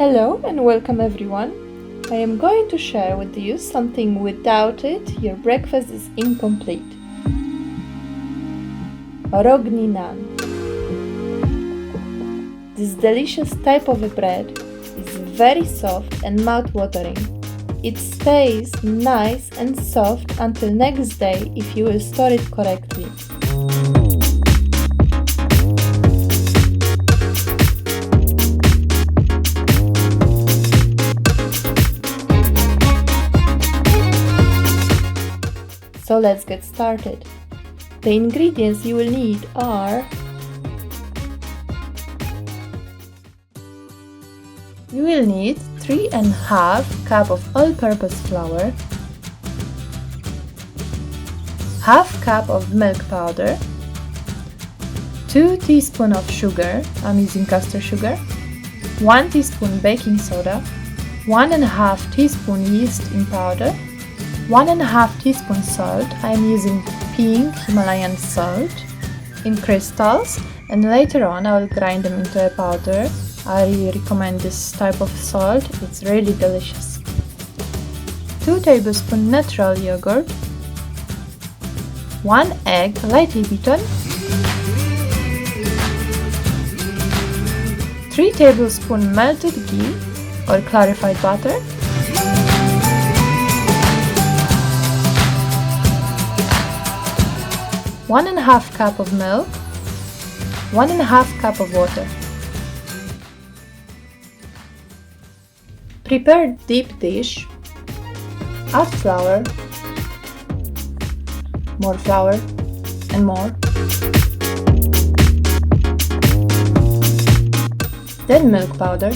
Hello and welcome everyone. I am going to share with you something without it your breakfast is incomplete. Roghni Naan. This delicious type of a bread is very soft and mouth-watering. It stays nice and soft until next day if you will store it correctly. So let's get started. The ingredients you will need are: you will need 3½ cup of all-purpose flour, ½ cup of milk powder, 2 teaspoons of sugar, I'm using castor sugar, 1 teaspoon baking soda, 1½ teaspoon yeast in powder, 1½ teaspoon salt, I am using pink Himalayan salt in crystals, and later on I will grind them into a powder. I recommend this type of salt, it's really delicious. 2 tablespoons natural yogurt, 1 egg lightly beaten, 3 tablespoons melted ghee or clarified butter, 1½ cup of milk, 1½ cup of water. Prepare deep dish, add flour, more flour and more. Then milk powder,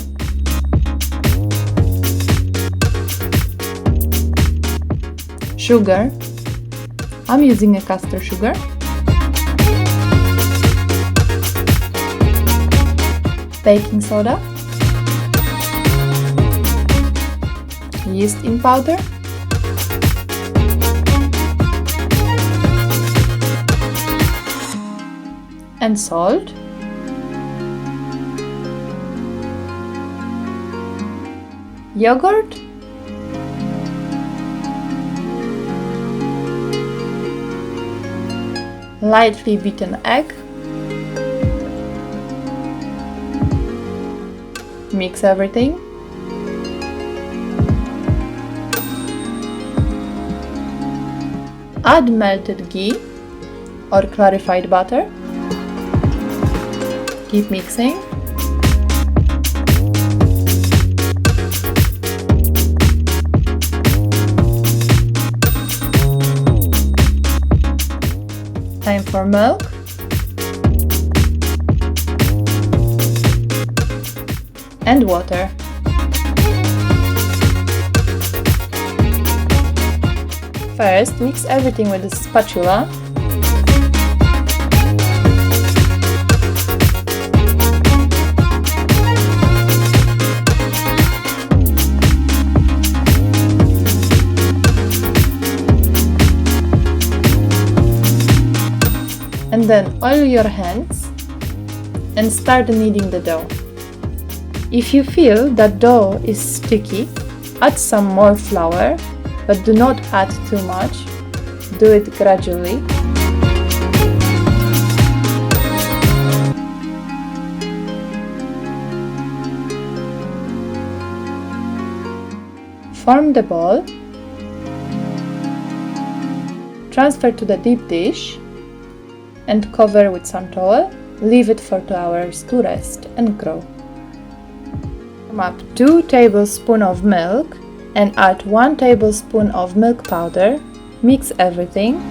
sugar, I'm using a castor sugar, baking soda, yeast in powder, and salt, yogurt, lightly beaten egg. Mix everything. Add melted ghee or clarified butter. Keep mixing. Time for milk. And water. First, mix everything with a spatula. And then oil your hands and start kneading the dough. If you feel that dough is sticky, add some more flour, but do not add too much. Do it gradually. Form the ball. Transfer to the deep dish and cover with some towel. Leave it for 2 hours to rest and grow. Warm up 2 tablespoons of milk and add 1 tablespoon of milk powder. Mix everything.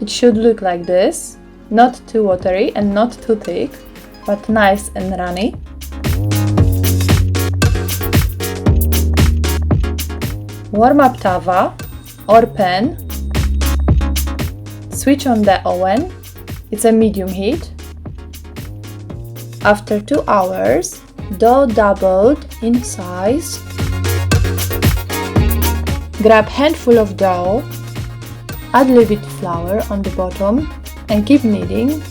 It should look like this, not too watery and not too thick, but nice and runny. Warm up Tawa or pan. Switch on the oven, it's a medium heat. After 2 hours, dough doubled in size. Grab handful of dough, add a little bit flour on the bottom and keep kneading.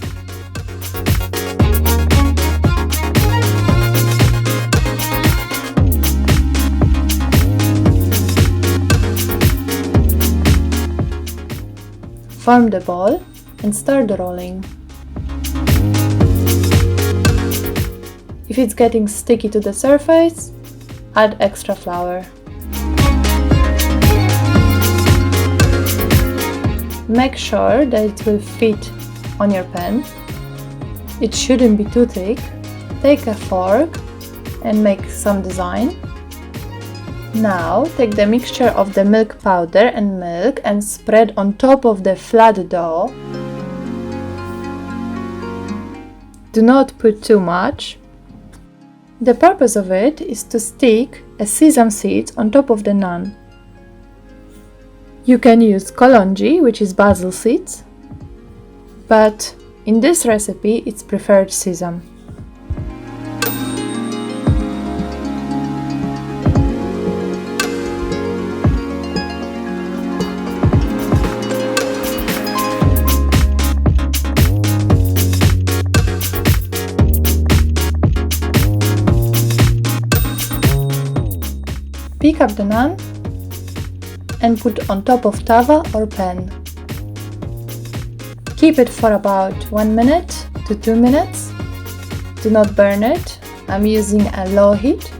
Form the ball and start rolling. If it's getting sticky to the surface, add extra flour. Make sure that it will fit on your pan. It shouldn't be too thick. Take a fork and make some design. Now take the mixture of the milk powder and milk and spread on top of the flat dough. Do not put too much. The purpose of it is to stick a sesame seeds on top of the naan. You can use kalonji, which is basil seeds, but in this recipe it's preferred sesame. Pick up the naan and put on top of tawa or pan. Keep it for about 1 minute to 2 minutes. Do not burn it. I'm using a low heat.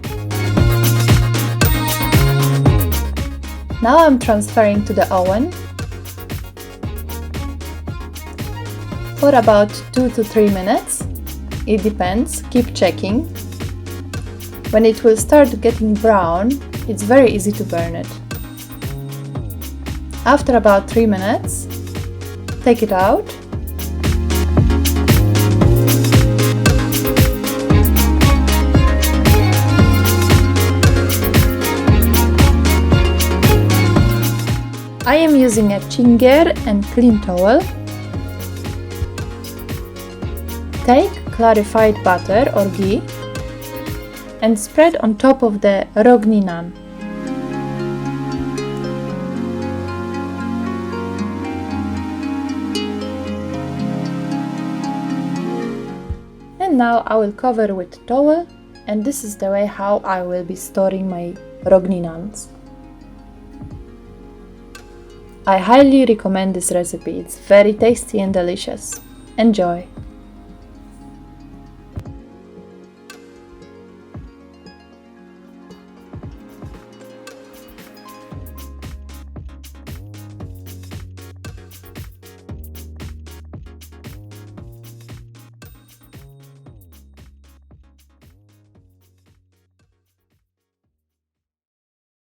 Now I'm transferring to the oven for about 2 to 3 minutes. It depends, keep checking. When it will start getting brown, it's very easy to burn it. After about 3 minutes, take it out. I am using a chinger and clean towel. Take clarified butter or ghee and spread on top of the Roghni Naan. And now I will cover with towel, and this is the way how I will be storing my Roghni Naans. I highly recommend this recipe, it's very tasty and delicious. Enjoy!